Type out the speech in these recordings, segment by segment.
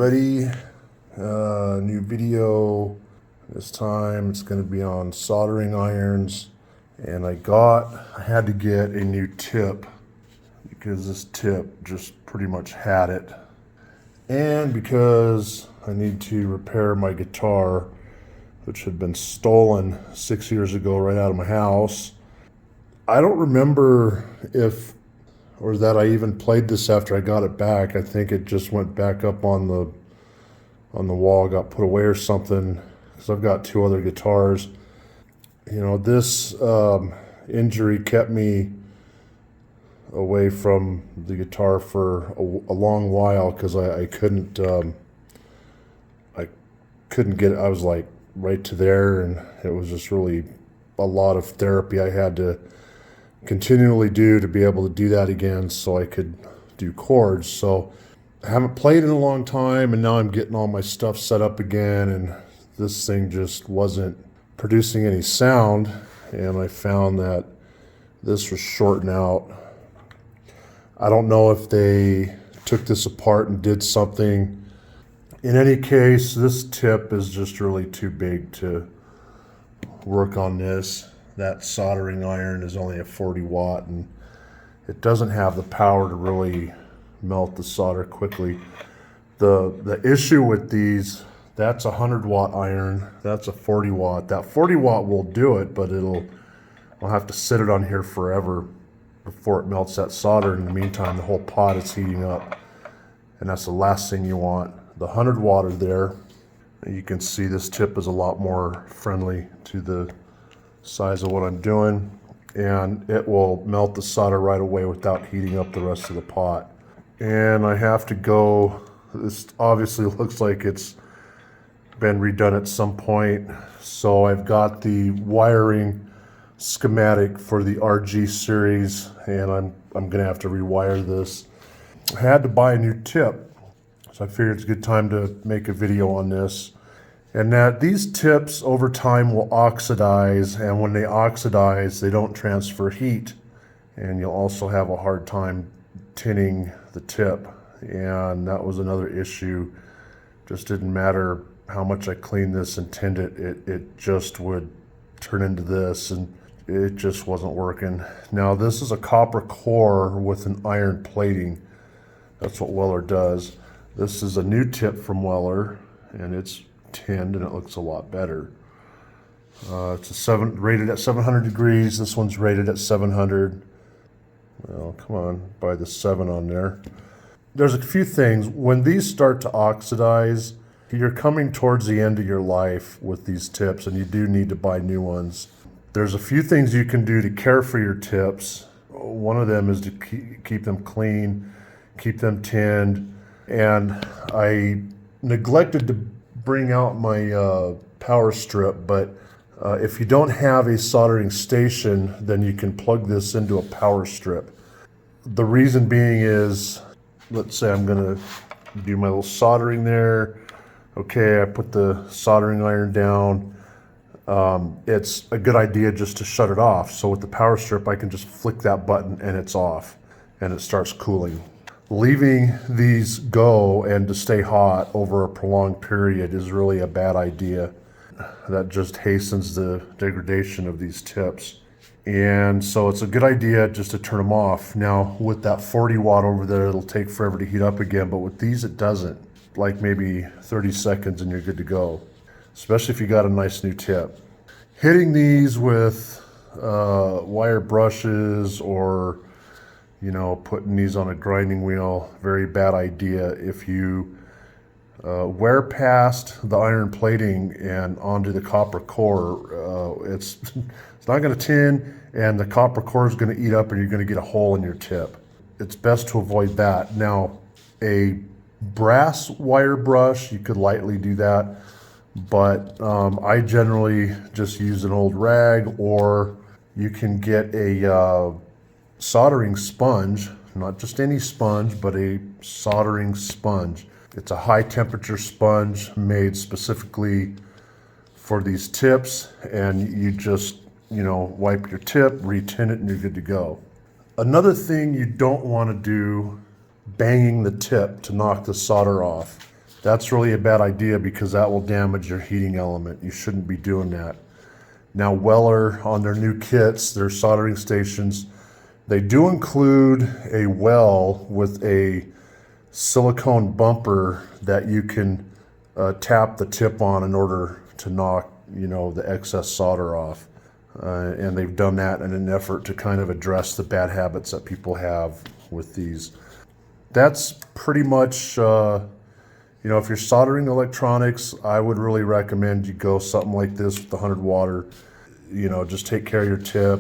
everybody. New video. This time it's going to be on soldering irons. And I had to get a new tip because this tip just pretty much had it. And because I need to repair my guitar, which had been stolen 6 years ago right out of my house. I don't remember that I even played this after I got it back. I think it just went back up on the wall, got put away or something, because I've got two other guitars. You know, this injury kept me away from the guitar for a long while because I couldn't get it. I was like right to there, and it was just really a lot of therapy I had to continually do to be able to do that again so I could do chords. So I haven't played in a long time, and now I'm getting all my stuff set up again, and this thing just wasn't producing any sound, and I found that this was shorting out. I don't know if they took this apart and did something. In any case, this tip is just really too big to work on this. That soldering iron is only a 40 watt, and it doesn't have the power to really melt the solder quickly. The issue with these, that's a 100 watt iron, that's a 40 watt. That 40 watt will do it, but I'll have to sit it on here forever before it melts that solder. In the meantime, the whole pot is heating up, and that's the last thing you want. The 100 watt are there. You can see this tip is a lot more friendly to the size of what I'm doing, and it will melt the solder right away without heating up the rest of the pot. And I have to go, this obviously looks like it's been redone at some point, so I've got the wiring schematic for the RG series, and I'm gonna have to rewire this. I had to buy a new tip, so I figured it's a good time to make a video on this. And that these tips over time will oxidize, and when they oxidize, they don't transfer heat, and you'll also have a hard time tinning the tip. And that was another issue. Just didn't matter how much I cleaned this and tinned it, it just would turn into this, and it just wasn't working. Now this is a copper core with an iron plating. That's what Weller does. This is a new tip from Weller, and it's tinned, and it looks a lot better. It's rated at 700 degrees. This one's rated at 700. Well, come on, by the 7 on there. There's a few things. When these start to oxidize, you're coming towards the end of your life with these tips, and you do need to buy new ones. There's a few things you can do to care for your tips. One of them is to keep them clean, keep them tinned, and I neglected to bring out my power strip, but if you don't have a soldering station, then you can plug this into a power strip. The reason being is, let's say I'm gonna do my little soldering there. Okay, I put the soldering iron down. It's a good idea just to shut it off. So with the power strip, I can just flick that button and it's off, and it starts cooling. Leaving these go and to stay hot over a prolonged period is really a bad idea. That just hastens the degradation of these tips. And so it's a good idea just to turn them off. Now with that 40 watt over there, it'll take forever to heat up again, but with these it doesn't. Like maybe 30 seconds and you're good to go, especially if you got a nice new tip. Hitting these with wire brushes, or putting these on a grinding wheel, very bad idea. If you wear past the iron plating and onto the copper core, it's not going to tin, and the copper core is going to eat up, and you're going to get a hole in your tip. It's best to avoid that. Now, a brass wire brush, you could lightly do that, but I generally just use an old rag, or you can get a soldering sponge, not just any sponge, but a soldering sponge. It's a high temperature sponge made specifically for these tips, and you just, wipe your tip, re-tin it, and you're good to go. Another thing you don't want to do, banging the tip to knock the solder off. That's really a bad idea because that will damage your heating element. You shouldn't be doing that. Now, Weller, on their new kits, their soldering stations, they do include a well with a silicone bumper that you can tap the tip on in order to knock, the excess solder off. And they've done that in an effort to kind of address the bad habits that people have with these. That's pretty much, if you're soldering electronics, I would really recommend you go something like this with the 100 water. Just take care of your tip.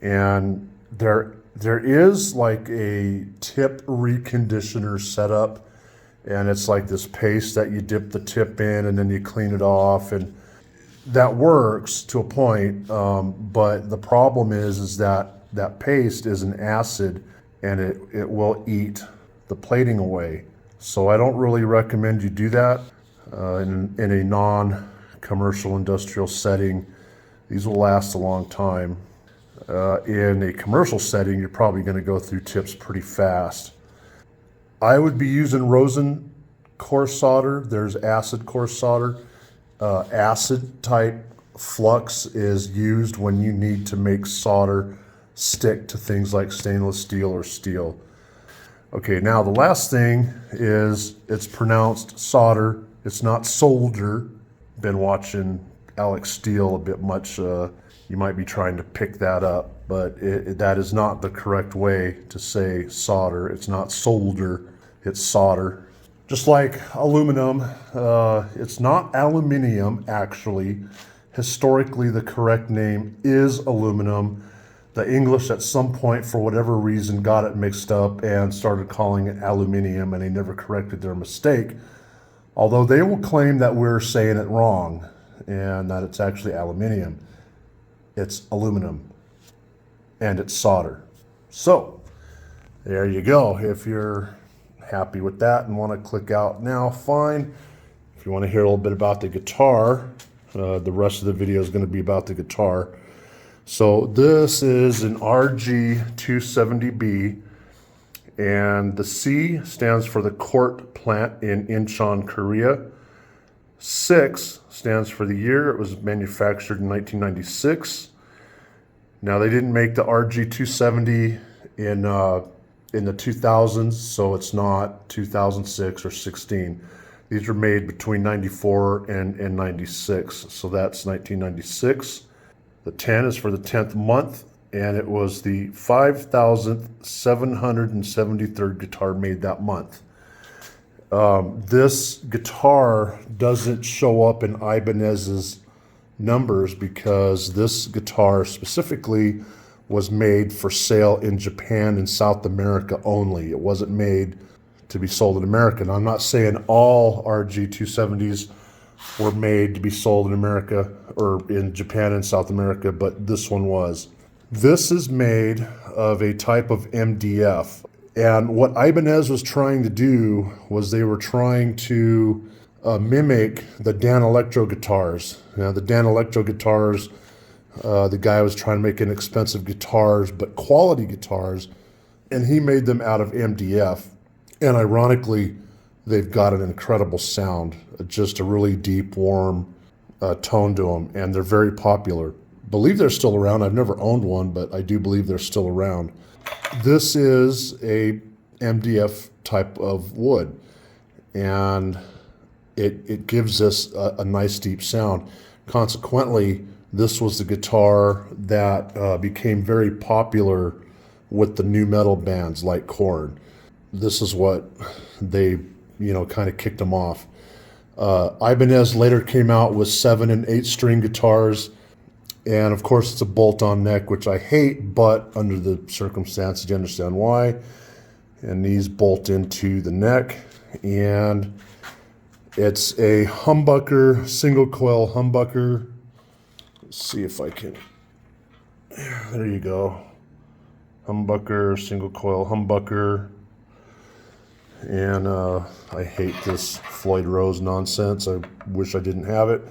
And there is like a tip reconditioner setup, and it's like this paste that you dip the tip in and then you clean it off, and that works to a point. But the problem is that paste is an acid, and it will eat the plating away. So I don't really recommend you do that in a non-commercial industrial setting. These will last a long time. In a commercial setting, you're probably going to go through tips pretty fast. I would be using rosin coarse solder. There's acid coarse solder. Acid type flux is used when you need to make solder stick to things like stainless steel or steel. Okay, now the last thing is it's pronounced solder. It's not solder. Been watching Alex Steele a bit much. You might be trying to pick that up, but that is not the correct way to say solder. It's not solder, it's solder. Just like aluminum, it's not aluminium actually. Historically, the correct name is aluminum. The English at some point, for whatever reason, got it mixed up and started calling it aluminium, and they never corrected their mistake. Although they will claim that we're saying it wrong and that it's actually aluminium. It's aluminum, and it's solder. So, there you go. If you're happy with that and want to click out now, fine. If you want to hear a little bit about the guitar, the rest of the video is going to be about the guitar. So this is an RG270B, and the C stands for the Court plant in Incheon, Korea. 6 stands for the year. It was manufactured in 1996. Now, they didn't make the RG270 in the 2000s, so it's not 2006 or 16. These were made between 94 and 96, so that's 1996. The 10 is for the 10th month, and it was the 5,773rd guitar made that month. This guitar doesn't show up in Ibanez's numbers because this guitar specifically was made for sale in Japan and South America only. It wasn't made to be sold in America. Now, I'm not saying all RG270s were made to be sold in America or in Japan and South America, but this one was. This is made of a type of MDF. And what Ibanez was trying to do was they were trying to mimic the Dan Electro guitars. Now, the Dan Electro guitars, the guy was trying to make inexpensive guitars, but quality guitars, and he made them out of MDF. And ironically, they've got an incredible sound, just a really deep, warm tone to them, and they're very popular. Believe they're still around. I've never owned one, but I do believe they're still around. This is a MDF type of wood, and it gives us a nice deep sound. Consequently, this was the guitar that became very popular with the nu metal bands like Korn. This is what they, kind of kicked them off. Ibanez later came out with 7 and 8 string guitars, and of course it's a bolt-on neck, which I hate, but under the circumstances you understand why. And these bolt into the neck, and it's a humbucker, single coil humbucker. Let's see if I can, there you go. Humbucker, single coil humbucker. And I hate this Floyd Rose nonsense. I wish I didn't have it.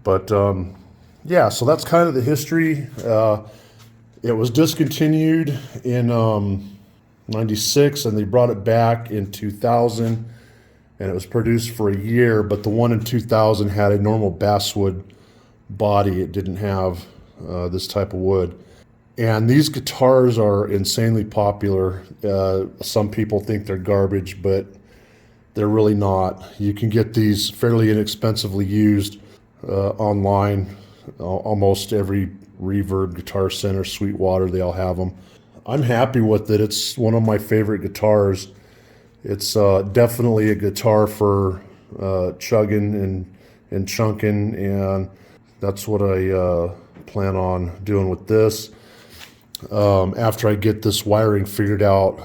But yeah, so that's kind of the history. It was discontinued in 96, and they brought it back in 2000. and it was produced for a year, but the one in 2000 had a normal basswood body. It didn't have this type of wood. And these guitars are insanely popular. Some people think they're garbage, but they're really not. You can get these fairly inexpensively used online. Almost every Reverb, Guitar Center, Sweetwater, they all have them. I'm happy with it. It's one of my favorite guitars. It's definitely a guitar for chugging and chunking, and that's what I plan on doing with this. After I get this wiring figured out,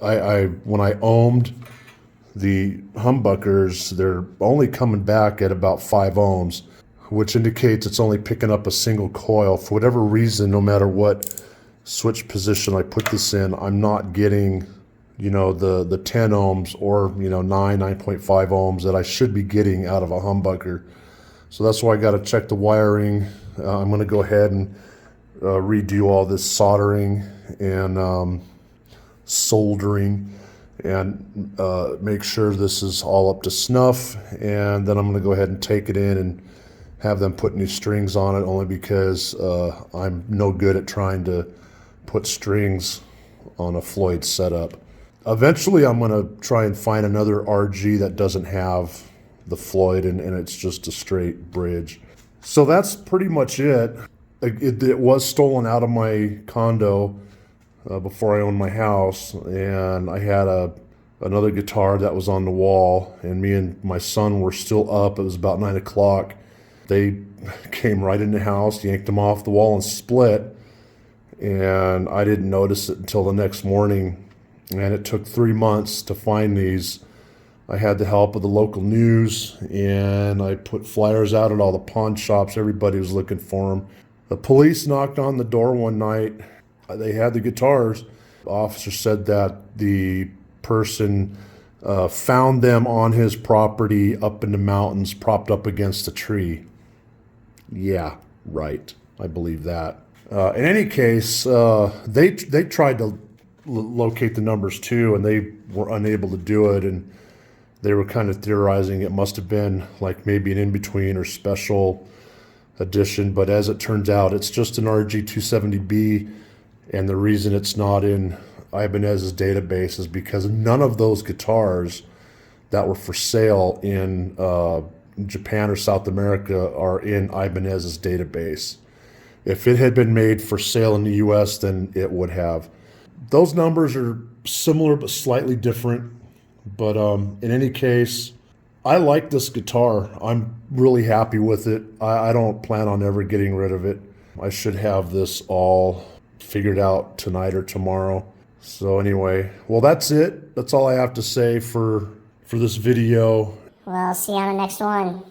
when I ohmed the humbuckers, they're only coming back at about 5 ohms, which indicates it's only picking up a single coil. For whatever reason, no matter what switch position I put this in, I'm not getting, the 10 ohms or, 9.5 ohms that I should be getting out of a humbucker. So that's why I got to check the wiring. I'm going to go ahead and redo all this soldering and soldering and make sure this is all up to snuff. And then I'm going to go ahead and take it in and have them put new strings on it, only because I'm no good at trying to put strings on a Floyd setup. Eventually I'm going to try and find another RG that doesn't have the Floyd and it's just a straight bridge. So that's pretty much it. It was stolen out of my condo before I owned my house, and I had another guitar that was on the wall, and me and my son were still up. It was about 9 o'clock. They came right in the house, yanked them off the wall and split, and I didn't notice it until the next morning, and it took 3 months to find these. I had the help of the local news, and I put flyers out at all the pawn shops. Everybody was looking for them. The police knocked on the door one night. They had the guitars. The officer said that the person found them on his property up in the mountains, propped up against a tree. Yeah, right. I believe that. In any case, they tried to locate the numbers too, and they were unable to do it. And they were kind of theorizing it must have been like maybe an in-between or special edition, but as it turns out, it's just an RG270B, and the reason it's not in Ibanez's database is because none of those guitars that were for sale in Japan or South America are in Ibanez's database. If it had been made for sale in the US, then it would have. Those numbers are similar but slightly different, but in any case, I like this guitar. I'm really happy with it. I don't plan on ever getting rid of it. I should have this all figured out tonight or tomorrow. So anyway, well, that's it. That's all I have to say for this video. Well, see you on the next one.